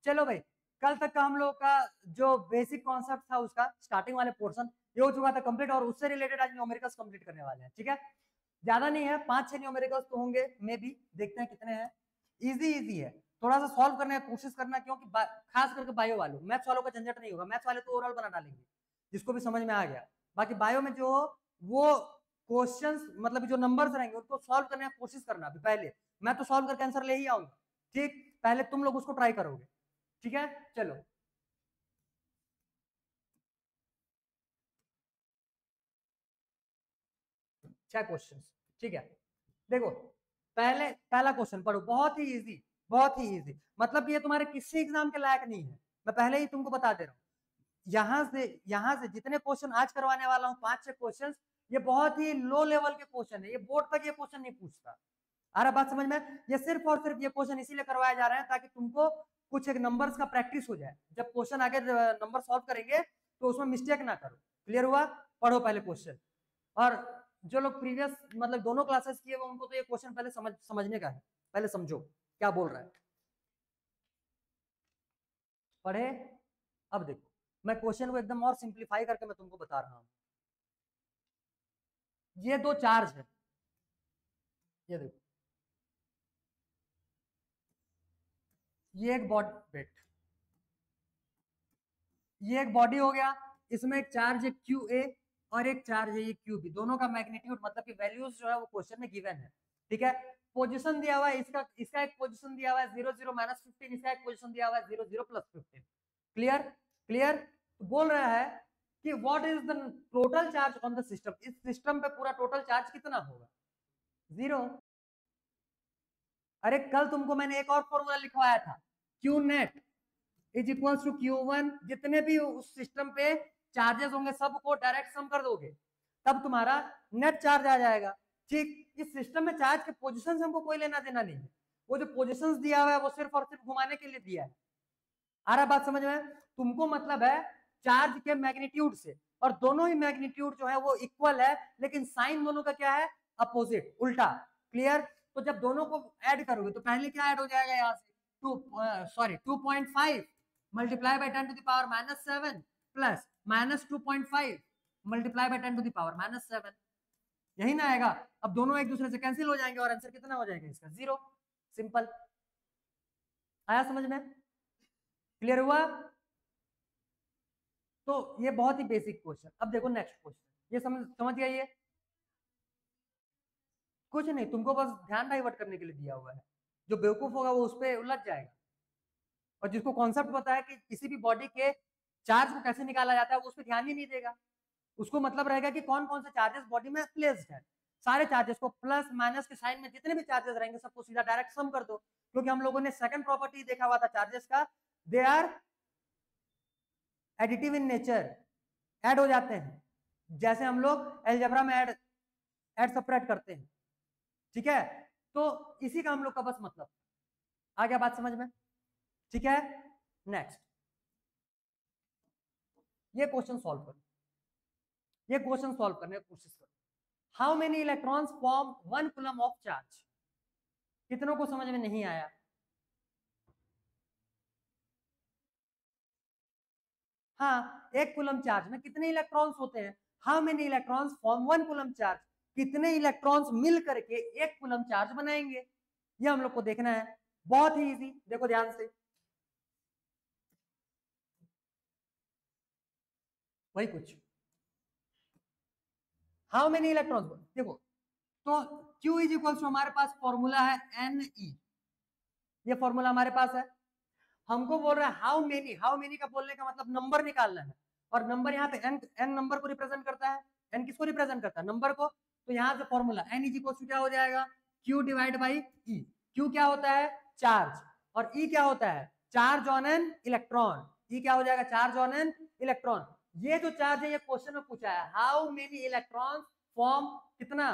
चलो भाई, कल तक का हम लोग का जो बेसिक कॉन्सेप्ट था उसका स्टार्टिंग वाले पोर्शन ये हो चुका था कंप्लीट, और उससे रिलेटेड आज न्यूमेरिकल्स कंप्लीट करने वाले हैं। ठीक है, ज्यादा नहीं है, 5-6 न्यूमेरिकल्स तो होंगे मे बी, देखते हैं कितने हैं। इजी है, थोड़ा सा सॉल्व करने की कोशिश करना, क्योंकि खास करके बायो वालों, मैथ्स वालों का झंझट नहीं होगा, मैथ्स वाले तो ओवरऑल बना डालेंगे जिसको भी समझ में आ गया। बाकी बायो में जो वो क्वेश्चंस मतलब जो नंबर्स रहेंगे उनको सॉल्व करने की कोशिश करना। अभी पहले मैं तो सॉल्व करके आंसर ले ही आऊंगा, ठीक, पहले तुम लोग उसको ट्राई करोगे। ठीक है, चलो 6 क्वेश्चन। ठीक है, देखो पहला क्वेश्चन पढ़ो, बहुत ही इजी, बहुत ही इजी, मतलब ये तुम्हारे किसी एग्जाम के लायक नहीं है, मैं पहले ही तुमको बता दे रहा हूँ। यहां से जितने क्वेश्चन आज करवाने वाला हूँ 5-6 क्वेश्चन, ये बहुत ही लो लेवल के क्वेश्चन है, ये बोर्ड तक ये क्वेश्चन नहीं पूछता। आ रहा बात समझ में? ये सिर्फ और सिर्फ ये क्वेश्चन इसीलिए करवाया जा रहा है ताकि तुमको कुछ एक नंबर्स का प्रैक्टिस हो जाए, जब क्वेश्चन आगे नंबर सॉल्व करेंगे तो उसमें मिस्टेक ना करो। क्लियर हुआ? पढ़ो पहले क्वेश्चन। और जो लोग प्रीवियस मतलब दोनों क्लासेस किए हुए उनको तो ये क्वेश्चन पहले समझने का है, पहले समझो क्या बोल रहा है। पढ़े? अब देखो, मैं क्वेश्चन को एकदम और सिंप्लीफाई करके मैं तुमको बता रहा हूं। ये दो चार्ज है, ये देखो, ये एक बॉडी वेट, ये एक बॉडी हो गया, इसमें एक चार्ज है क्यू ए और एक चार्ज है ये क्यू बी, दोनों का मैग्नीट्यूड मतलब कि वैल्यूज जो है वो क्वेश्चन में गिवन है। ठीक है, पोजीशन दिया हुआ है, इसका इसका एक पोजीशन दिया हुआ है 0 0 -15, इसका एक पोजीशन दिया हुआ है 0 0 +15। क्लियर? क्लियर? तो बोल रहा है कि what is the total charge on the system, इस सिस्टम पे पूरा टोटल चार्ज कितना होगा? 0। अरे कल तुमको मैंने एक और फॉर्मूला लिखवाया था, Q net is equals to Q1, जितने भी उस सिस्टम पे चार्जेस होंगे सबको डायरेक्ट सम कर दोगे, तब तुम्हारा नेट चार्ज आ जाएगा। ठीक, इस सिस्टम में चार्ज के पोजीशन से हमको कोई लेना देना नहीं है, वो जो पोजीशंस दिया हुआ है वो सिर्फ और सिर्फ घुमाने के लिए दिया है। आ रहा बात समझ में? तुमको मतलब है चार्ज के मैग्नीट्यूड से, और दोनों ही मैग्नीट्यूड जो है वो इक्वल है, लेकिन साइन दोनों का क्या है? अपोजिट, उल्टा। क्लियर? तो जब दोनों को ऐड करोगे तो पहले क्या ऐड हो जाएगा यहाँ से? 2.5 multiply by 10 to the power -7 plus -2.5 multiply by 10 to the power -7, यही ना आएगा। अब दोनों एक दूसरे से कैंसिल हो जाएंगे और आंसर कितना हो जाएगा इसका? 0। सिंपल। आया समझ में? क्लियर हुआ? तो ये बहुत ही बेसिक क्वेश्चन। अब देखो नेक्स्ट क्वेश्चन, ये समझ गया? ये कुछ नहीं, तुमको बस ध्यान डाइवर्ट करने के लिए दिया हुआ है, जो बेवकूफ होगा वो उस पर उलझ जाएगा, और जिसको कॉन्सेप्ट पता है कि किसी भी बॉडी के चार्ज को कैसे निकाला जाता है वो उस पर ध्यान ही नहीं देगा। उसको मतलब रहेगा कि कौन कौन से चार्जेस बॉडी में प्लेस्ड है, सारे चार्जेस को प्लस माइनस के साइन में जितने भी चार्जेस रहेंगे सबको सीधा डायरेक्ट सम कर दो, क्योंकि हम लोगों ने सेकंड प्रॉपर्टी देखा हुआ था चार्जेस का, they are additive in nature, add हो जाते हैं, जैसे हम लोग एलजेब्रा में ऐड सेपरेट करते हैं। ठीक है, तो इसी का हम लोग का बस मतलब आ गया बात समझ में? ठीक है, नेक्स्ट ये क्वेश्चन सॉल्व करो, ये क्वेश्चन सॉल्व करने की कोशिश करो। How many electrons form 1 coulomb of charge? कितनों को समझ में नहीं आया? हाँ, 1 कूलम चार्ज में कितने इलेक्ट्रॉन्स होते हैं? How many electrons form 1 coulomb charge, कितने इलेक्ट्रॉन्स मिल करके 1 कूलम चार्ज बनाएंगे, ये हम लोग को देखना है। बहुत ही इजी, देखो ध्यान से, वही कुछ, हाउ मेनी इलेक्ट्रॉन्स देखो, तो Q इज इक्वल टू हमारे पास फॉर्मूला है Ne, ये फॉर्मूला हमारे पास है। हमको बोल रहा है हाउ मेनी का बोलने का मतलब नंबर निकालना है, और नंबर यहाँ पे n नंबर को रिप्रेजेंट करता है। n किसको रिप्रेजेंट करता है? नंबर को। तो यहाँ से formula n is equal to क्या हो जाएगा? Q divide by E। Q क्या होता है? चार्ज, और E क्या होता है? Charge on an electron. E क्या हो जाएगा? Charge on an electron. ये जो चार्ज है ये क्वेश्चन में पूछा है, हाउ मेनी इलेक्ट्रॉन फॉर्म कितना?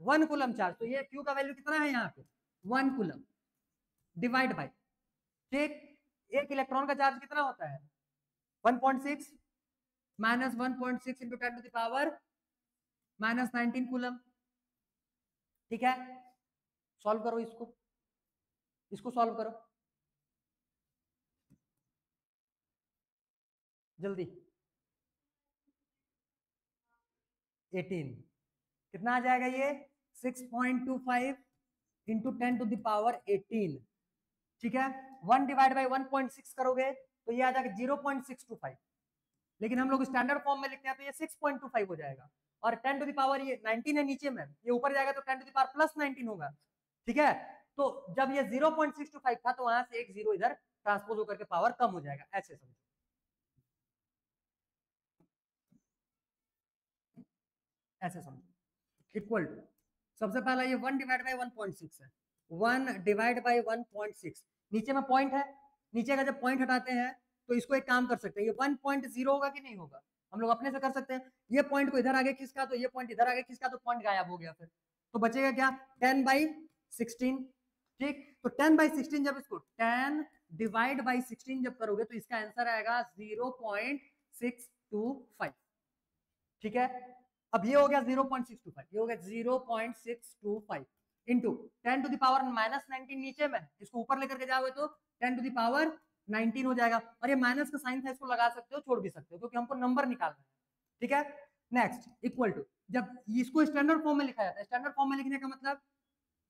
1 कूलम चार्ज। तो ये Q का वैल्यू कितना है यहाँ पे? 1 कूलम डिवाइड बाई, ठीक, एक इलेक्ट्रॉन का चार्ज कितना होता है? 1.6 minus 1.6 into 10 to the power -19 coulomb. ठीक है, सॉल्व करो इसको, इसको सॉल्व करो। जल्दी 18 कितना आ जाएगा ये 6.25 इंटू 10⁻18 ठीक है 1 डिवाइड बाई 1.6 करोगे तो ये आ जाएगा 0.625 लेकिन हम लोग स्टैंडर्ड फॉर्म में लिखते हैं तो ये 6.25 हो जाएगा और 10 टू द पावर ये 19 है नीचे में ये ऊपर जाएगा तो 10 टू द पावर प्लस 19 होगा ठीक है तो जब ये 0.625 था तो वहां से एक जीरो इधर ट्रांसपोज होकर के पावर कम हो जाएगा ऐसे समझो ऐसे समझो इक्वल टू सबसे पहला ये 1 डिवाइड बाई 1.6 है 1 डिवाइड बाई 1.6 नीचे में पॉइंट है नीचे का जब पॉइंट हटाते हैं तो इसको एक काम कर सकते हैं ये 1.0 होगा कि नहीं होगा हम लोग अपने से कर सकते हैं ये पॉइंट को इधर आगे खिसका तो ये पॉइंट इधर आगे खिसका तो पॉइंट गायब हो गया फिर तो बचेगा क्या 10/16 ठीक तो 10/16 जब इसको 10 डिवाइड बाई 16 जब करोगे तो इसका आंसर आएगा 0.625 ठीक है अब ये हो गया 0.625 ये हो गया 0.625 इंटू 10 टू द पावर -19 नीचे में इसको ऊपर लेकर के जाओगे तो 10 टू द पावर 19 हो जाएगा और ये माइनस का साइन था इसको लगा सकते हो छोड़ भी सकते हो क्योंकि हमको नंबर निकालना है ठीक है नेक्स्ट इक्वल टू जब इसको स्टैंडर्ड फॉर्म में लिखा जाता है स्टैंडर्ड फॉर्म में लिखने का मतलब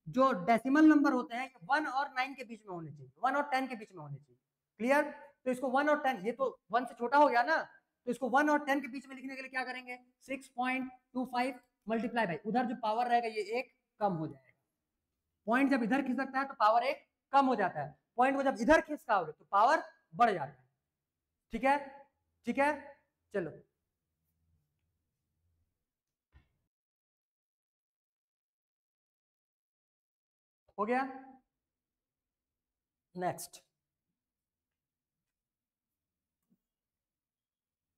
जो डेसिमल नंबर होते हैं 1 और 9 के बीच में होने चाहिए 1 और 10 के बीच में होने चाहिए क्लियर तो इसको 1 और 10 ये तो 1 से छोटा हो गया ना तो इसको 1 और 10 के बीच में लिखने के लिए क्या करेंगे 6.25 मल्टीप्लाई बाई उधर जो पावर रहेगा ये एक कम हो जाएगा पॉइंट जब इधर खिसकता है तो पावर एक कम हो जाता है पॉइंट को जब इधर खिसकाओगे तो पावर बढ़ जाता है ठीक है चलो हो गया नेक्स्ट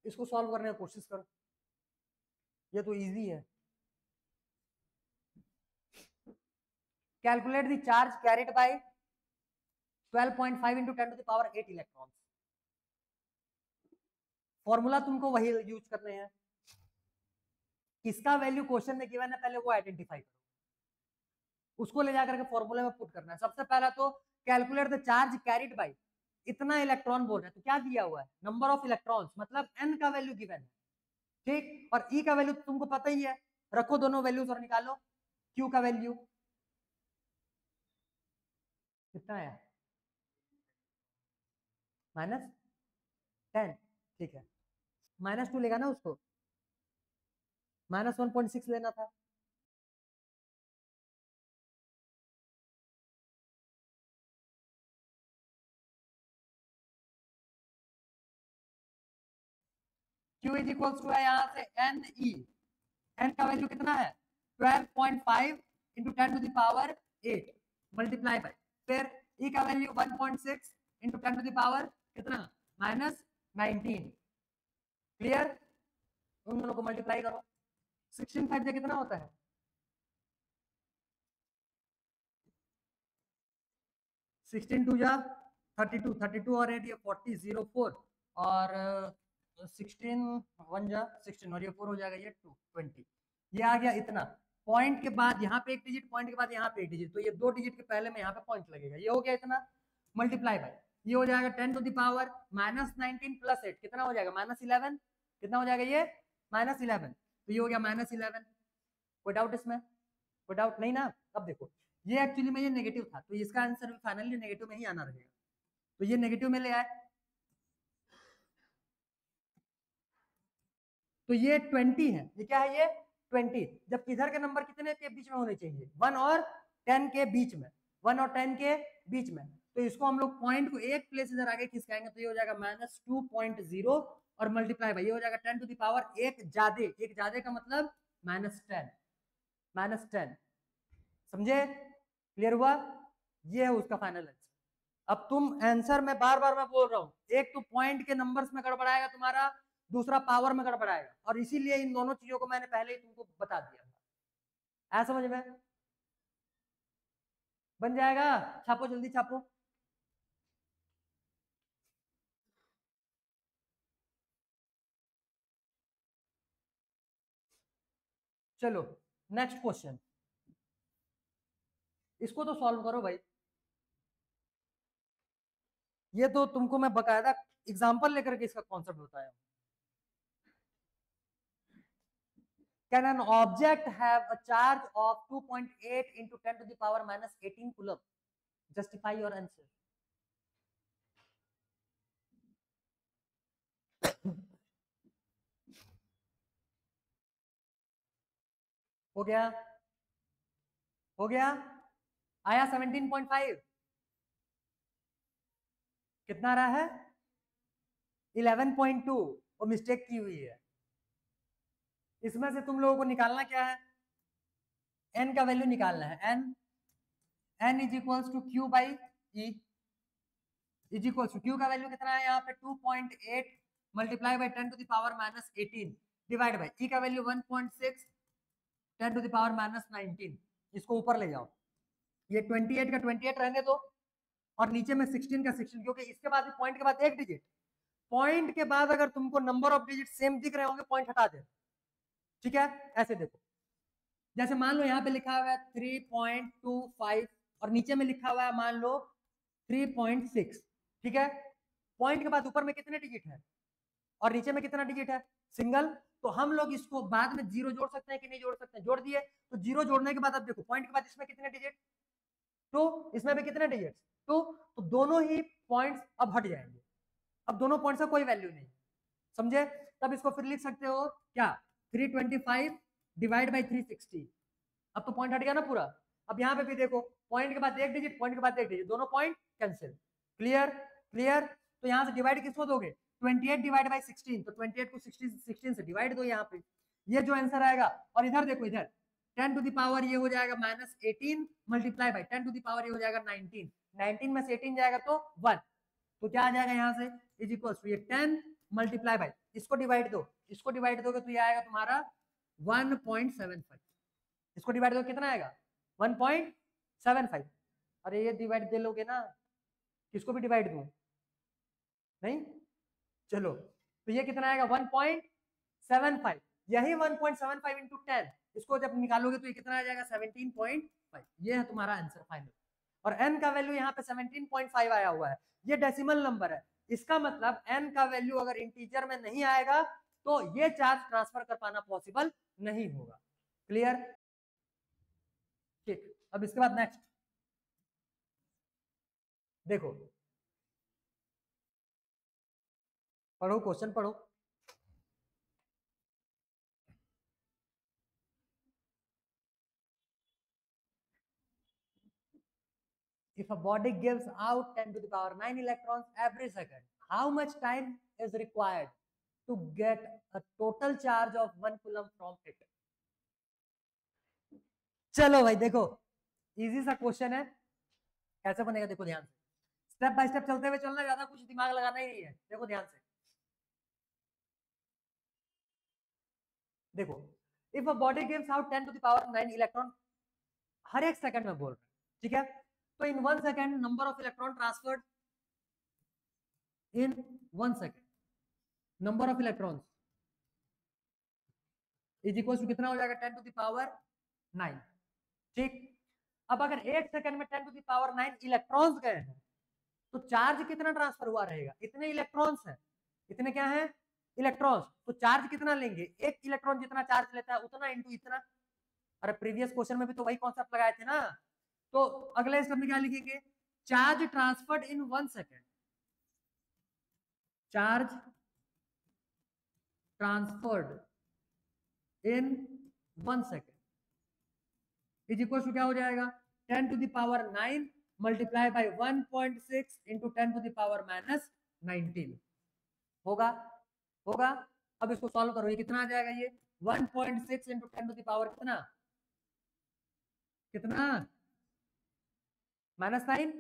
इसको सॉल्व करने की कोशिश करो ये तो इजी है calculate the charge carried by 12.5 into 10 to the power 8 electrons formula तुमको वही यूज करने हैं किसका वैल्यू क्वेश्चन में गिवन है पहले वो आइडेंटिफाई करो उसको ले जाकर के फॉर्मूले में पुट करना है सबसे पहला तो calculate the charge carried by इतना इलेक्ट्रॉन बोल रहे हैं तो क्या दिया हुआ है नंबर ऑफ इलेक्ट्रॉन्स मतलब n का वैल्यू गिवन है ठीक और E का वैल्यू तुमको पता ही है रखो दोनों वैल्यूज और निकालो Q का वैल्यू कितना है -10 ठीक है -2 लेगा ना उसको -1.6 लेना था Q इज इक्वल टू है यहाँ से NE n का वैल्यू कितना है 12.5 into 10 to the power 8 multiply by फिर E का value 1.6 into 10 to the power कितना -19 क्लियर उन दोनों को मल्टीप्लाई करो 16 5 से कितना होता है 16 2 जा 32 और 8 ये 40 04 और 16 1 जा 16 और ये 4 हो जाएगा ये 20 ये आ गया इतना पॉइंट के बाद यहाँ पे एक डिजिट पॉइंट के बाद यहाँ पे एक डिजिट तो ये 2 डिजिट के पहले में यहाँ पे पॉइंट लगेगा ये हो गया इतना मल्टीप्लाई बाय ये हो जाएगा 10 टू द पावर -19 प्लस 8 कितना हो जाएगा -11 कितना हो जाएगा ये -11 तो ये हो गया -11 कोई डाउट इसमें कोई डाउट नहीं ना अब देखो ये एक्चुअली में ये नेगेटिव था तो इसका आंसर भी फाइनली नेगेटिव में ही आना रहेगा तो ये नेगेटिव में ले आए तो ये 20 है ये क्या है ये 20 जब इधर के नंबर कितने के बीच में होने चाहिए 1 और 10 के बीच में 1 और 10 के बीच में तो इसको हम लोग पॉइंट को एक प्लेस इधर आगे खिसकाएंगे तो ये हो जाएगा -2.0 और मल्टीप्लाई बाय ये हो जाएगा 10 टू द पावर एक ज्यादा का मतलब -10 समझे क्लियर हुआ ये है उसका फाइनल आंसर अब तुम आंसर में बार बार मैं बोल रहा हूं एक तो पॉइंट के नंबर्स में गड़बड़ाएगा तुम्हारा दूसरा पावर में गड़बड़ाएगा और इसीलिए इन दोनों चीजों को मैंने पहले ही तुमको बता दिया था ऐसा समझ में बन जाएगा छापो जल्दी छापो चलो नेक्स्ट क्वेश्चन इसको तो सॉल्व करो भाई ये तो तुमको मैं बकायदा एग्जांपल लेकर के इसका कॉन्सेप्ट बताया। Can an object have a charge of 2.8 into 10 to the power minus 18 coulomb? Justify your answer. हो गया, हो गया, आया 17.5, कितना रहा है 11.2, वो मिस्टेक की हुई है। इसमें से तुम लोगों को निकालना क्या है, n का वैल्यू निकालना है, n is equals to q by e is equals to q का वैल्यू कितना है यहाँ पे 2.8 multiply by 10 to the power minus 18 divide by e का value 1.6 10 to the power minus 19। इसको ऊपर ले जाओ, ये 28 का 28 रहने दो और नीचे में 16 का 16, क्योंकि इसके बाद पॉइंट के बाद एक डिजिट, पॉइंट के बाद अगर तुमको नंबर ऑफ डिजिट सेम दिख रहे होंगे पॉइंट हटा दे, ठीक है। ऐसे देखो, जैसे मान लो यहाँ पे लिखा हुआ है 3.25 और नीचे में लिखा हुआ है मान लो 3.6, ठीक है। पॉइंट के बाद ऊपर में कितने डिजिट है और नीचे में कितना डिजिट है, सिंगल। तो हम लोग इसको बाद में जीरो जोड़ सकते हैं कि नहीं जोड़ सकते हैं, जोड़ दिए। तो जीरो जोड़ने के बाद अब देखो पॉइंट के बाद इसमें कितने डिजिट, तो इसमें भी कितने डिजिट, तो दोनों ही पॉइंट्स अब हट जाएंगे, अब दोनों पॉइंट्स का कोई वैल्यू नहीं, समझे। तब इसको फिर लिख सकते हो क्या, 325 डिवाइड बाई 360। अब तो पॉइंट हट गया ना पूरा। अब यहाँ पे भी देखो पॉइंट के बाद एक डिजिट, पॉइंट के बाद एक डिजिट, दोनों पॉइंट कैंसिल। Clear, clear. तो यहाँ से डिवाइड किसको दोगे, 28 डिवाइड बाई 16, तो 28 को 16 से डिवाइड दो यहाँ पे, ये जो आंसर आएगा। और इधर देखो, इधर 10 टू द पावर ये हो जाएगा minus 18 multiply by 10 to the power ये हो जाएगा 19, 19 में से 18 जाएगा तो 1, तो क्या आ जाएगा यहाँ से इज इक्वल टू ये 10 मल्टीप्लाई बाई, इसको डिवाइड दो, इसको डिवाइड दोगे तो ये आएगा तुम्हारा 1.75, इसको डिवाइड दो कितना आएगा 1.75। अरे ये डिवाइड दे लोगे ना, किसको भी डिवाइड दूं, नहीं, चलो तो ये कितना आएगा 1.75, यही 1.75 इंटू 10, इसको जब निकालोगे तो ये कितना आ जाएगा 17.5। ये है तुम्हारा आंसर फाइनल। और n का वैल्यू यहाँ पे 17.5 आया हुआ है, ये डेसिमल नंबर है, इसका मतलब n का वैल्यू अगर इंटीजर में नहीं आएगा तो ये चार्ज ट्रांसफर कर पाना पॉसिबल नहीं होगा। क्लियर, ठीक। अब इसके बाद नेक्स्ट देखो, पढ़ो क्वेश्चन पढ़ो। If a body gives out 10 to the power 9 electrons every second, how much time is required to get a total charge of 1 coulomb from it? चलो भाई देखो, इजी सा क्वेश्चन है, कैसे बनेगा देखो ध्यान से, स्टेप बाय स्टेप चलते हुए चलना, ज्यादा कुछ दिमाग लगाना ही नहीं है। देखो ध्यान से, देखो, if a body gives out 10 to the power 9 electron हर एक सेकंड में बोल रहे हैं, ठीक है। तो in 1 second number of electron transferred in 1 second, number of electrons is equal to कितना हो जाएगा 10 टू द पावर 9, ठीक। अब अगर 1 सेकंड में 10 टू द पावर 9 इलेक्ट्रॉन्स गए हैं तो चार्ज कितना ट्रांसफर हुआ रहेगा, इतने इलेक्ट्रॉन्स हैं, इतने क्या हैं इलेक्ट्रॉन्स, तो चार्ज कितना लेंगे, एक इलेक्ट्रॉन जितना चार्ज लेता है उतना इंटू इतना। अरे प्रीवियस क्वेश्चन में भी तो वही कॉन्सेप्ट लगाए थे ना। तो अगले स्टेप में क्या लिखेंगे, charge transferred in 1 second, charge transferred in 1 second is equal to क्या हो जाएगा 10 to the power 9 multiply by 1.6 into 10 to the power minus 19 होगा, होगा। अब इसको सॉल्व करो, ये कितना आ जाएगा, ये 1.6 इंटू 10 टू द पावर कितना, कितना -9,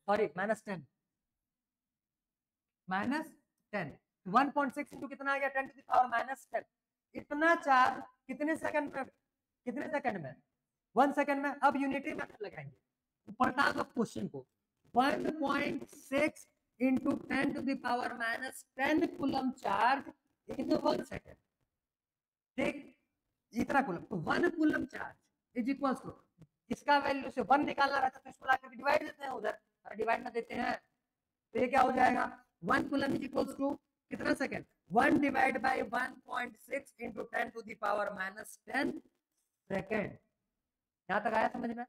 सॉरी -10, -10, 1.6 इंटू कितना आ गया 10 टू द पावर -10। इतना चार्ज कितने सेकंड में, कितने सेकंड में 1 सेकंड में। अब यूनिटी मेथड लगाएंगे, पलटा दो क्वेश्चन को, 1.6 into 10 to the power -10 coulomb charge in 1 second, ठीक, इतना कूलम, तो 1 coulomb charge is equal to, इसका वैल्यू से 1 निकालना रहता है तो इसको लाकर डिवाइड देते हैं उधर, और डिवाइड में देते हैं तो ये क्या हो जाएगा 1 कूलम इज इक्वल्स टू कितना second 1 divide by 1.6 into 10 to the power -10 second. यहां तक आया समझ में?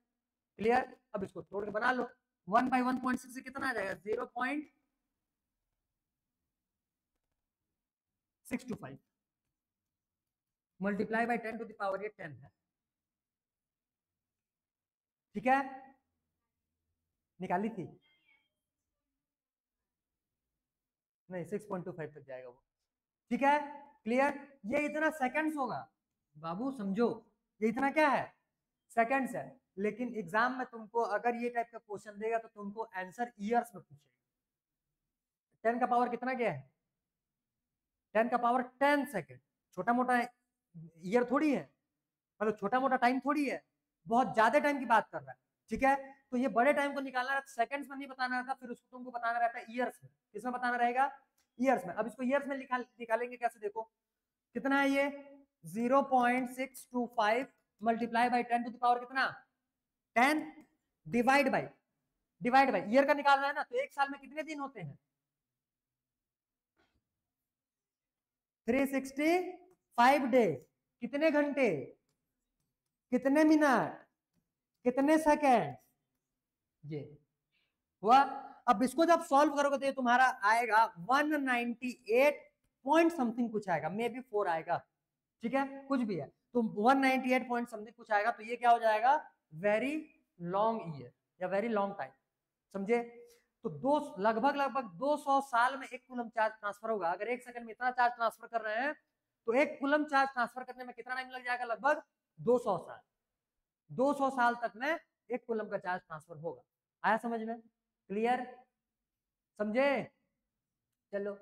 क्लियर? अब इसको तोड़ के बना लो 1 बाय 1.6 से कितना आ जाएगा 0.625 multiply by 10 to the power ये 10 है। ठीक है, निकाली थी नहीं 6.25 तक जाएगा वो। ठीक है, क्लियर? ये इतना सेकंड्स होगा बाबू, समझो ये इतना क्या है सेकंड्स है। लेकिन एग्जाम में तुमको अगर ये टाइप का क्वेश्चन देगा तो तुमको आंसर ईयर्स में पूछेगा। 10 का पावर कितना क्या है 10 का पावर 10 सेकंड। छोटा मोटा ईयर थोड़ी है, मतलब छोटा मोटा टाइम थोड़ी है, बहुत ज्यादा टाइम की बात कर रहा है। ठीक है, तो ये बड़े टाइम को निकालना रहता, सेकंड्स में नहीं बताना रहता, फिर उसको तुमको बताना रहता है ईयर्स में। किसमें बताना रहेगा ईयर्स में। अब इसको ईयर्स में निकालेंगे कैसे, देखो कितना है ये 0.625 multiply by 10 to the power कितना 10 डिवाइड बाय ईयर का निकालना है ना, तो एक साल में कितने दिन होते हैं 365 डेज। कितने घंटे, कितने मिनट, कितने सेकंड, ये हुआ। अब इसको जब सॉल्व करोगे तो ये तुम्हारा आएगा 198 पॉइंट समथिंग कुछ आएगा, मे बी 4 आएगा। ठीक है, कुछ भी है तो 198 पॉइंट समथिंग कुछ आएगा, तो ये क्या हो जाएगा वेरी लॉन्ग ईयर या वेरी लॉन्ग टाइम। समझे? तो लगभग 200 साल में 1 कूलम चार्ज ट्रांसफर होगा। अगर 1 सेकंड में इतना चार्ज ट्रांसफर कर रहे हैं तो 1 कूलम चार्ज ट्रांसफर करने में कितना टाइम लग जाएगा, लगभग 200 साल। 200 साल तक में 1 कूलम का चार्ज ट्रांसफर होगा। आया समझ में? क्लियर? समझे? चलो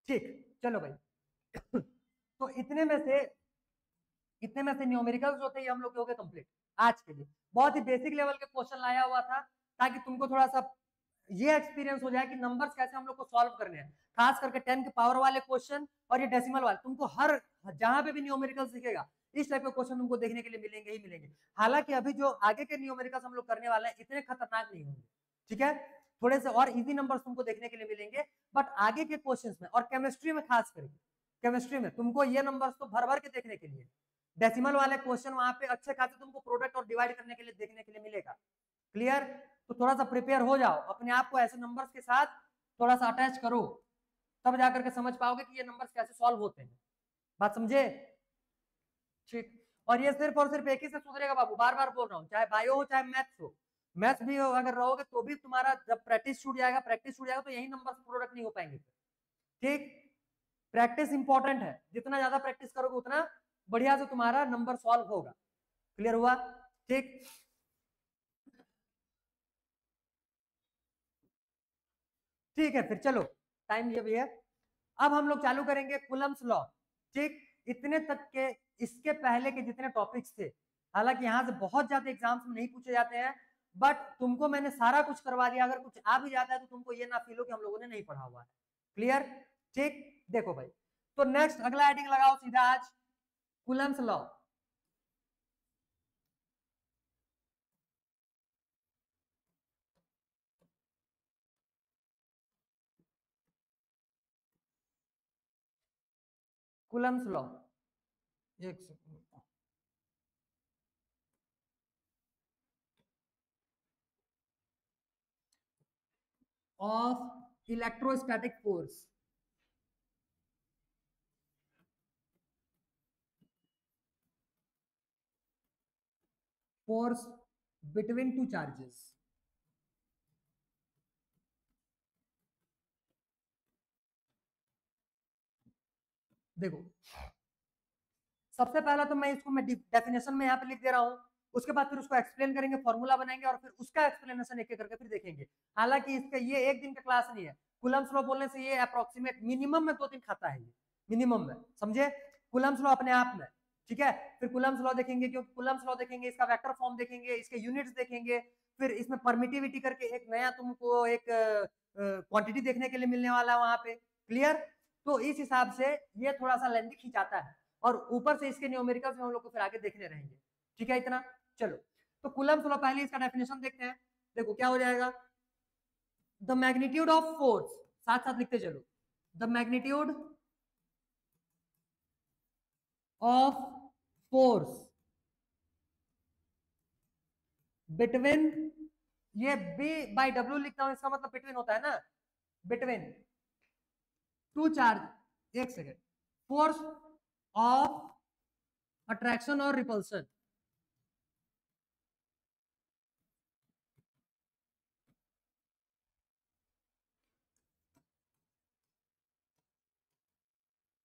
ठीक, चलो भाई तो इतने में से न्यूमेरिकल्स जो थे हम लोग के हो गए कंप्लीट आज के लिए। बहुत ही बेसिक लेवल के क्वेश्चन लाया हुआ था ताकि तुमको थोड़ा सा ये एक्सपीरियंस हो जाए कि नंबर्स कैसे हम लोग को सॉल्व करने हैं, खास करके 10 के पावर वाले क्वेश्चन और ये डेसिमल वाले। तुमको हर जहां पे भी न्यूमेरिकल्स दिखेगा इस टाइप के क्वेश्चन तुमको देखने के लिए मिलेंगे ही मिलेंगे। हालांकि अभी जो आगे के न्यूमेरिकल्स हम लोग करने वाले हैं इतने खतरनाक नहीं होंगे। ठीक है, थोड़े से और इजी नंबर्स तुमको देखने के लिए मिलेंगे, बट आगे के क्वेश्चंस में और केमिस्ट्री में, खास करके केमिस्ट्री में तुमको ये नंबर्स तो भर भर के देखने के लिए, डेसिमल वाले क्वेश्चन वहां पे अच्छे खासे तुमको प्रोडक्ट और डिवाइड करने के लिए देखने के लिए मिलेगा। क्लियर? तो थोड़ा सा प्रिपेयर हो जाओ, अपने आप को ऐसे नंबर्स के साथ थोड़ा सा अटैच करो, तब जाकर के समझ पाओगे कि ये नंबर्स कैसे सॉल्व होते हैं। बात समझे? ठीक, और ये सिर्फ और सिर्फ एक ही से सुधरेगा बाबू, बार बार बोल रहा हूँ, चाहे बायो हो चाहे मैथ्स हो। मैथ्स भी हो अगर रहोगे तो भी तुम्हारा जब प्रैक्टिस छूट जाएगा तो यही नंबर प्रोडक्ट नहीं हो पाएंगे। ठीक, प्रैक्टिस इंपॉर्टेंट है, जितना ज्यादा प्रैक्टिस करोगे उतना बढ़िया से तुम्हारा नंबर सॉल्व होगा। क्लियर हुआ? ठीक, ठीक है, फिर चलो टाइम ये भी है। अब हम लोग चालू करेंगे कूलम्स लॉ। ठीक, इतने तक के इसके पहले के जितने टॉपिक्स थे, हालांकि यहाँ से बहुत ज्यादा एग्जाम्स में नहीं पूछे जाते हैं, बट तुमको मैंने सारा कुछ करवा दिया। अगर कुछ आ भी जाता है तो तुमको ये ना फील हो कि हम लोगों ने नहीं पढ़ा हुआ है। क्लियर? ठीक, देखो भाई, तो नेक्स्ट अगला हेडिंग लगाओ सीधा आज कूलम्स लॉ। कूलम्स लॉ, एक second of electrostatic force. Force between two charges. देखो सबसे पहला तो मैं इसको डेफिनेशन में यहाँ पे लिख दे रहा हूँ, उसके बाद फिर उसको एक्सप्लेन करेंगे, फॉर्मूला बनाएंगे और फिर उसका एक्सप्लेनेशन एक एक करके फिर देखेंगे। हालांकि इसका ये एक दिन का क्लास नहीं है, कूलम्स लॉ बोलने से ये अप्रोक्सीमेट मिनिमम में 2 दिन खाता है, ये मिनिमम में, समझे? कूलम्स लॉ अपने आप में। ठीक है, फिर कूलम्स लॉ देखेंगे, क्योंकि कूलम्स लॉ देखेंगे, इसका वेक्टर फॉर्म देखेंगे, इसके यूनिट्स देखेंगे, फिर इसमें परमिटिविटी करके एक नया तुमको एक क्वांटिटी देखने के लिए मिलने वाला है वहां पे। क्लियर? तो इस हिसाब से ये थोड़ा सा लेंथी खींचाता है, और ऊपर से इसके न्यूमेरिकल्स में हम लोग को फिर आगे देखने रहेंगे। ठीक है इतना। चलो तो कूलम्ब्स लॉ पहले इसका डेफिनेशन देखते हैं। देखो क्या हो जाएगा, द मैग्नीट्यूड ऑफ फोर्स, साथ साथ लिखते चलो, the magnitude of force between, ये बी बाई डब्ल्यू लिखता हूं, इसका मतलब बिटवीन होता है ना, बिटवीन टू चार्ज, एक सेकेंड, फोर्स ऑफ अट्रैक्शन और repulsion,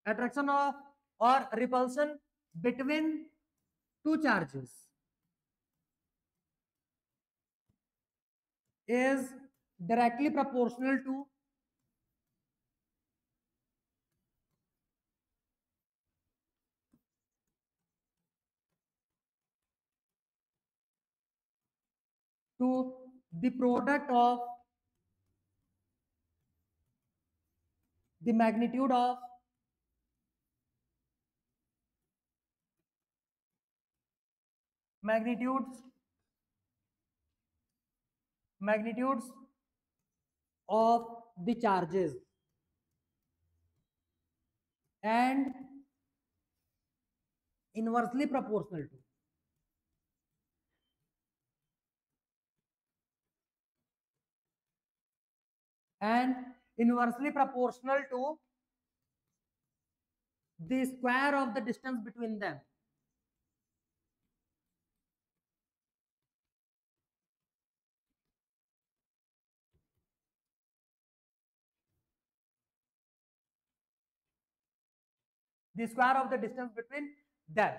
attraction of or repulsion between two charges is directly proportional to the product of the magnitudes of the charges and inversely proportional to, and inversely proportional to the square of the distance between them. The square of the distance between them.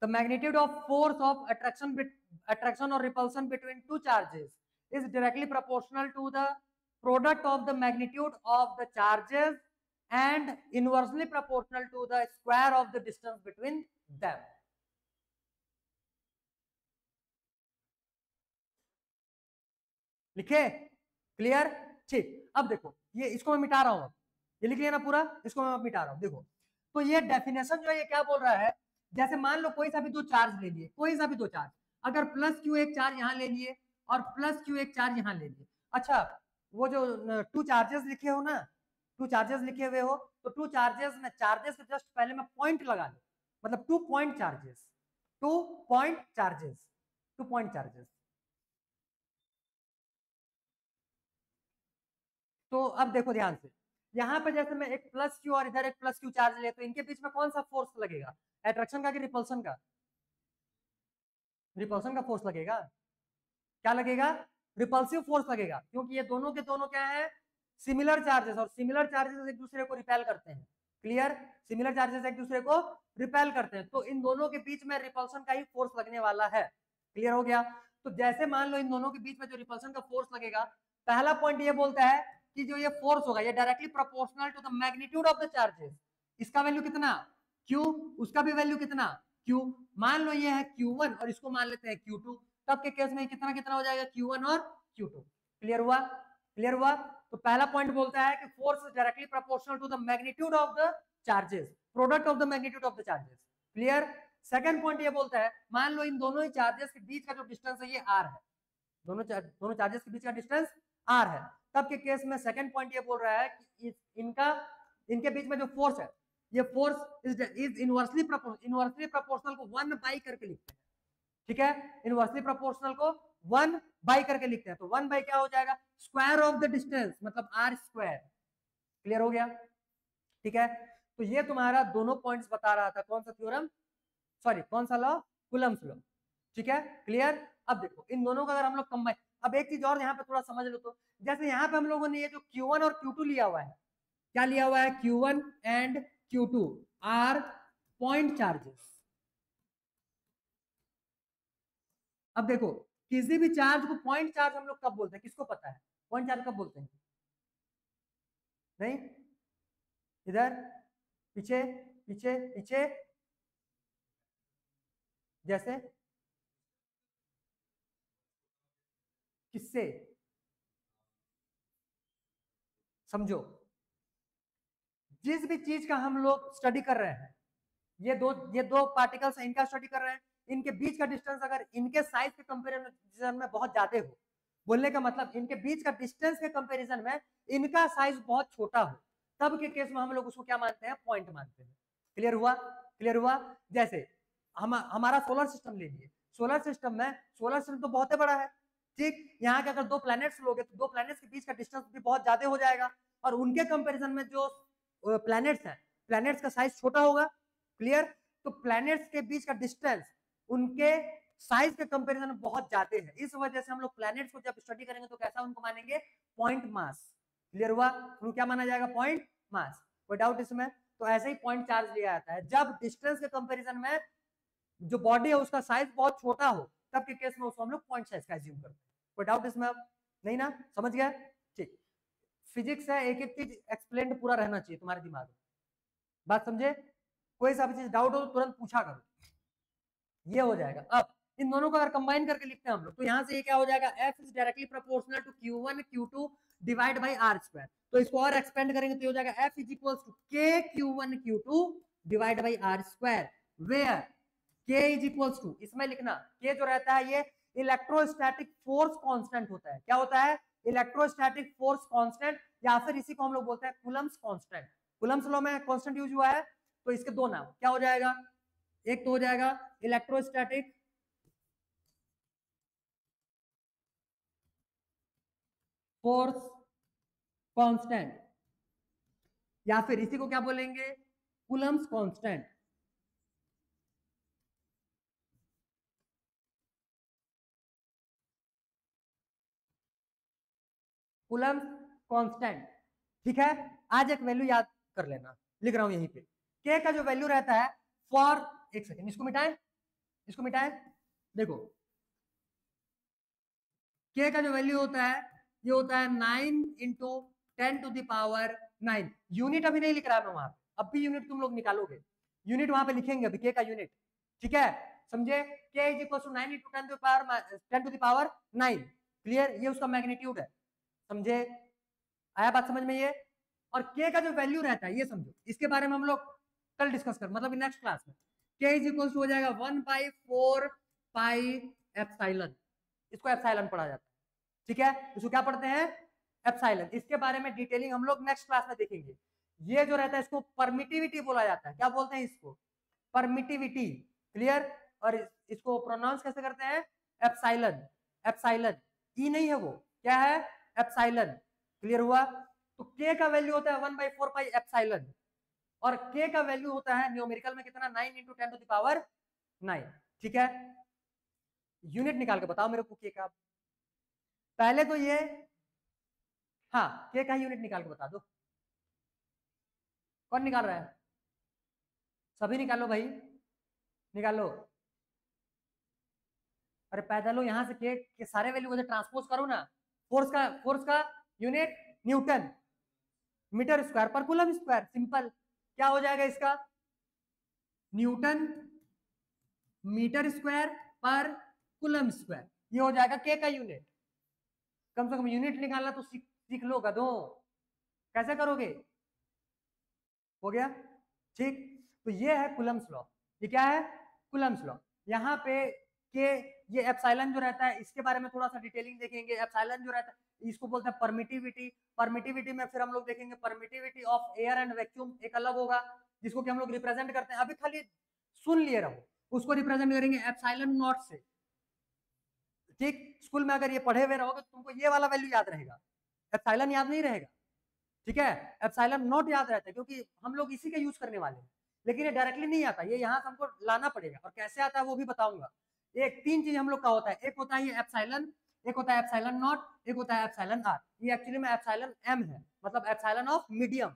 The magnitude of force of attraction or repulsion between two charges is directly proportional to the product of the magnitude of the charges and inversely proportional to the square of the distance between them. लिखे? Clear? ठीक, अब देखो ये, इसको मैं मिटा रहा हूं, ये लिख लिया ना पूरा, इसको मैं मिटा रहा हूं। देखो तो ये डेफिनेशन जो है ये क्या बोल रहा है, जैसे मान लो कोई सा भी दो चार्ज ले लिए, कोई सा भी दो चार्ज, अगर प्लस क्यू एक चार्ज यहाँ ले लिए और प्लस क्यू एक चार्ज यहाँ ले लिए, अच्छा वो जो टू चार्जेस लिखे हो ना, टू चार्जेस लिखे हुए हो, तो टू चार्जेस में चार्जेस से जस्ट पहले मैं पॉइंट लगा लूं, मतलब 2 point charges, 2 point charges, 2 point charges. तो अब देखो ध्यान से, यहाँ पे जैसे मैं एक प्लस क्यू और इधर एक प्लस क्यू चार्ज ले, तो इनके बीच में कौन सा फोर्स लगेगा, अट्रैक्शन का कि रिपल्सन का? रिपल्सन का फोर्स लगेगा। क्या लगेगा? रिपल्सिव फोर्स लगेगा, क्योंकि ये दोनों के दोनों क्या है, सिमिलर चार्जेस, और सिमिलर चार्जेस एक दूसरे को रिपेल करते हैं। क्लियर? सिमिलर चार्जेस एक दूसरे को रिपेल करते हैं, तो इन दोनों के बीच में रिपल्सन का ही फोर्स लगने वाला है। क्लियर हो गया? तो जैसे मान लो इन दोनों के बीच में जो रिपल्सन का फोर्स लगेगा, पहला पॉइंट ये बोलता है कि जो ये फोर्स होगा ये directly proportional to the magnitude of the charges. इसका वैल्यू कितना? क्यू, उसका भी वैल्यू कितना? क्यू। मान लो ये है Q1 और इसको मान लेते हैं Q2, तब के केस में कितना कितना हो जाएगा, Q1 और Q2। क्लियर हुआ? क्लियर हुआ? तो पहला पॉइंट बोलता है कि force is directly proportional to the magnitude of the charges, product of the magnitude of the charges. Clear? Second point ये बोलता है, मान लो इन दोनों ही चार्जेस के बीच का जो डिस्टेंस है ये r है, दोनों चार्जेस के बीच का डिस्टेंस r है, तब के केस में सेकंड पॉइंट ये बोल रहा है कि इनके बीच में जो फोर्स है, ये फोर्स इज इनवर्सली प्रोपोर्शनल को 1 बाई करके लिखते हैं। ठीक है, इनवर्सली प्रोपोर्शनल को 1 बाई करके लिखते हैं, तो 1 बाई क्या हो जाएगा, स्क्वायर ऑफ द डिस्टेंस, मतलब r स्क्वायर। क्लियर हो गया? ठीक है, तो ये तुम्हारा दोनों पॉइंट्स बता रहा था, कौन सा थ्योरम, सॉरी कौन सा लॉ, कूलम्ब्स लॉ। ठीक है, क्लियर? अब देखो इन दोनों का अगर हम लोग कंबाइन, अब एक चीज और यहाँ पे थोड़ा समझ लो, तो जैसे यहाँ पे हम लोगों ने ये जो Q1 और Q2 लिया हुआ है, क्या लिया हुआ है, Q1 and Q2 are point charges. अब देखो किसी भी चार्ज को पॉइंट चार्ज हम लोग कब बोलते हैं, किसको पता है पॉइंट चार्ज कब बोलते हैं? नहीं, इधर पीछे पीछे पीछे, जैसे किससे, जिस भी चीज का हम लोग स्टडी कर रहे हैं, ये दो पार्टिकल्स हैं, इनका स्टडी कर रहे हैं, इनके बीच का डिस्टेंस अगर इनके साइज के कंपैरिजन में बहुत ज्यादा हो, बोलने का मतलब इनके बीच का डिस्टेंस के कंपैरिजन में इनका साइज बहुत छोटा हो, तब के केस में हम लोग उसको क्या मानते हैं, पॉइंट मानते हैं। क्लियर हुआ? क्लियर हुआ? जैसे हमारा सोलर सिस्टम ले लिए, सोलर सिस्टम तो बहुत बड़ा है, ठीक। यहाँ के अगर दो प्लैनेट्स लोगे तो दो प्लैनेट्स के बीच का डिस्टेंस भी बहुत ज्यादा हो जाएगा, और उनके कंपैरिजन में जो प्लैनेट्स हैं, प्लैनेट्स का साइज छोटा होगा। क्लियर? तो प्लैनेट्स के बीच का डिस्टेंस उनके साइज के कंपैरिजन में बहुत ज्यादा है, इस वजह से हम लोग प्लैनेट्स को जब स्टडी करेंगे तो कैसा उनको मानेंगे, पॉइंट मास। क्लियर हुआ? उनको क्या माना जाएगा, पॉइंट मास। कोई डाउट इसमें? तो ऐसे ही पॉइंट चार्ज लिया जाता है जब डिस्टेंस के कंपैरिजन में जो बॉडी है उसका साइज बहुत छोटा हो, तब के केस में उसको हम लोग पॉइंट साइज का एज्यूम करते हैं। कोई डाउट इसमें? अब नहीं ना? समझ गया? ठीक। फिजिक्स है, एक एक चीज एक्सप्लेन पूरा रहना चाहिए तुम्हारे दिमाग में, बात समझे? कोई सा भी चीज डाउट हो तो तुरंत पूछा करो, ये हो जाएगा। अब इन दोनों को अगर कंबाइन करके लिखते हैं हम लोग, तो यहाँ से ये क्या हो जाएगा, F is directly proportional to Q1 Q2 divide by R square. तो इसको और एक्सपेंड करेंगे तो हो जाएगा F is equals to K Q1 Q2 divide by R square, where K is equals to, इसमें लिखना K जो रहता है ये इलेक्ट्रोस्टैटिक फोर्स कांस्टेंट होता है। क्या होता है? इलेक्ट्रोस्टैटिक फोर्स कांस्टेंट, या फिर इसी को हम लोग बोलते हैं कूलम्स कांस्टेंट। कूलम्स लॉ में कांस्टेंट यूज हुआ है, तो इसके दो नाम क्या हो जाएगा, एक तो हो जाएगा इलेक्ट्रोस्टैटिक फोर्स कांस्टेंट, या फिर इसी को क्या बोलेंगे, कूलम्स कांस्टेंट। कूलम्स कांस्टेंट, ठीक है। आज एक वैल्यू याद कर लेना, लिख रहा हूं यहीं पे, के का जो वैल्यू रहता है फॉर, एक सेकेंड इसको मिटाएं, इसको मिटाएं, देखो के का जो वैल्यू होता है ये होता है 9 इंटू 10 टू दावर 9। यूनिट अभी नहीं लिख रहा मैं वहां पे, अब भी यूनिट तुम लोग निकालोगे, यूनिट वहां पे लिखेंगे अभी के का यूनिट, ठीक है। समझे? K is equal to 9 into 10 to the power 9। Clear? ये उसका मैग्नीट्यूड है, समझे? आया बात समझ में ये? और के का जो वैल्यू रहता है ये समझो, इसके बारे में हम लोग कल डिस्कस कर, मतलब नेक्स्ट क्लास में। के इज इक्वल टू हो जाएगा 1/4 पाई एप्सिलॉन, इसको एप्सिलॉन पढ़ा जाता है, ठीक है। इसको क्या पढ़ते हैं, एप्सिलॉन। इसके बारे में डिटेलिंग हम लोग नेक्स्ट क्लास में देखेंगे। ये जो रहता है इसको परमिटिविटी बोला जाता है, क्या बोलते हैं इसको, परमिटिविटी। क्लियर? और इसको प्रोनाउंस कैसे करते हैं, एप्सिलॉन, एप्सिलॉन, ई नहीं है वो, क्या है, एप्सिलॉन। क्लियर हुआ? तो के का वैल्यू होता है 1/4 पाई एप्सिलॉन, और के का वैल्यू होता है न्यूमेरिकल में कितना, 9 इंटू 10 टू दावर 9, ठीक है। यूनिट निकाल के बताओ मेरे को के का, पहले तो ये, हाँ के का यूनिट निकाल के बता दो, कौन निकाल रहा है, सभी निकालो भाई, निकालो। अरे पैदल लो, यहां से के सारे वैल्यू को ट्रांसपोज करो ना। फोर्स का यूनिट न्यूटन मीटर स्क्वायर पर कूलम स्क्वायर, सिंपल। क्या हो जाएगा इसका, न्यूटन मीटर स्क्वायर पर कूलम स्क्वायर, ये हो जाएगा के का यूनिट। कम से कम यूनिट निकालना तो सीख लो गधों, कैसे करोगे, हो गया, ठीक। तो ये है कूलम्स लॉ, ये क्या है, कूलम्स लॉ। यहाँ पे के ये एप्सिलॉन जो रहता है इसके बारे में थोड़ा सा डिटेलिंग देखेंगे। एप्सिलॉन जो रहता है इसको बोलते हैं परमिटिविटी, परमिटिविटी में फिर हम लोग देखेंगे permittivity of air and vacuum, एक अलग होगा जिसको कि हम लोग रिप्रेजेंट करते हैं, अभी खाली सुन लिए रहो, उसको रिप्रेजेंट करेंगे एप्सिलॉन नॉट से, ठीक। स्कूल में अगर ये पढ़े हुए रहोगे तो तुमको ये वाला वैल्यू याद रहेगा, एप्सिलॉन याद नहीं रहेगा, ठीक है। एप्सिलॉन नॉट याद रहता है क्योंकि हम लोग इसी का यूज करने वाले हैं, लेकिन ये डायरेक्टली नहीं आता, ये यहाँ से हमको लाना पड़ेगा, और कैसे आता है वो भी बताऊंगा। एक तीन चीज हम लोग का होता है, एक होता है ये एप्सिलॉन, एक होता है एप्सिलॉन नॉट, एक होता है एप्सिलॉन आर, ये एक्चुअली में एप्सिलॉन एम है, मतलब एप्सिलॉन ऑफ मीडियम।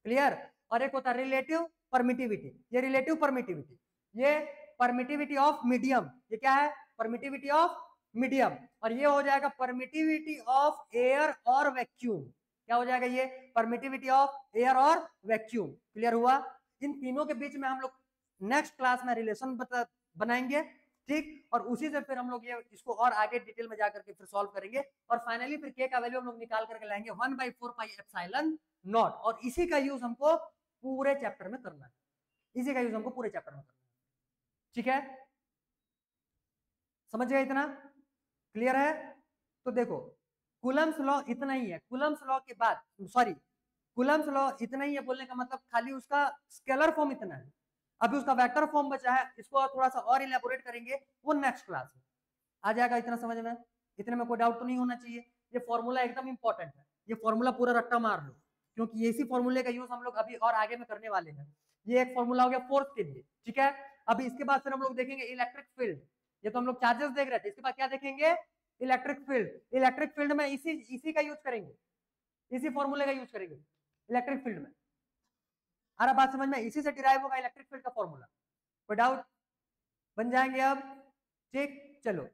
क्लियर? और एक होता है रिलेटिव परमिटिविटी, ये रिलेटिव परमिटिविटी, ये परमिटिविटी ऑफ मीडियम, ये क्या है, परमिटिविटी ऑफ मीडियम। और ये हो जाएगा परमिटिविटी ऑफ एयर और वैक्यूम, क्या हो जाएगा ये, परमिटिविटी ऑफ एयर और वैक्यूम। क्लियर हुआ? इन तीनों के बीच में हम लोग नेक्स्ट क्लास में रिलेशन बनाएंगे, ठीक। और उसी से फिर हम लोग ये इसको और आगे डिटेल में जाकर के फिर सॉल्व करेंगे, और फाइनली फिर के का वैल्यू हम लोग निकाल करके लाएंगे 1/4 पाई एप्सिलॉन नॉट, और इसी का यूज हमको पूरे चैप्टर में करना है, इसी का यूज हमको पूरे चैप्टर में करना है। ठीक है, समझ गए इतना? क्लियर है? तो देखो कूलम्स लॉ इतना ही है, कूलम्स लॉ के बाद सॉरी कूलम्स लॉ इतना ही है बोलने का मतलब खाली उसका स्केलर फॉर्म इतना है, अभी उसका वेक्टर फॉर्म बचा है, इसको थोड़ा सा और इलेबोरेट करेंगे वो नेक्स्ट क्लास में आ जाएगा। इतना समझ में, इतने में कोई डाउट तो नहीं होना चाहिए। ये फॉर्मूला एकदम इंपॉर्टेंट है, ये फॉर्मूला पूरा रट्टा मार लो, क्योंकि इसी फॉर्मूले का यूज हम लोग अभी और आगे में करने वाले हैं। ये एक फॉर्मूला हो गया फोर्स के लिए, ठीक है। अभी इसके बाद फिर हम लोग देखेंगे इलेक्ट्रिक फील्ड, ये तो हम लोग चार्जेस देख रहे थे, इसके बाद क्या देखेंगे? Electric field. इलेक्ट्रिक फील्ड में इसी का यूज करेंगे, इसी फॉर्मूले का यूज करेंगे इलेक्ट्रिक फील्ड में। आ रहा बात समझ में? इसी से डिराइव होगा इलेक्ट्रिक फील्ड का फॉर्मूला। कोई डाउट? बन जाएंगे अब? ठीक, चलो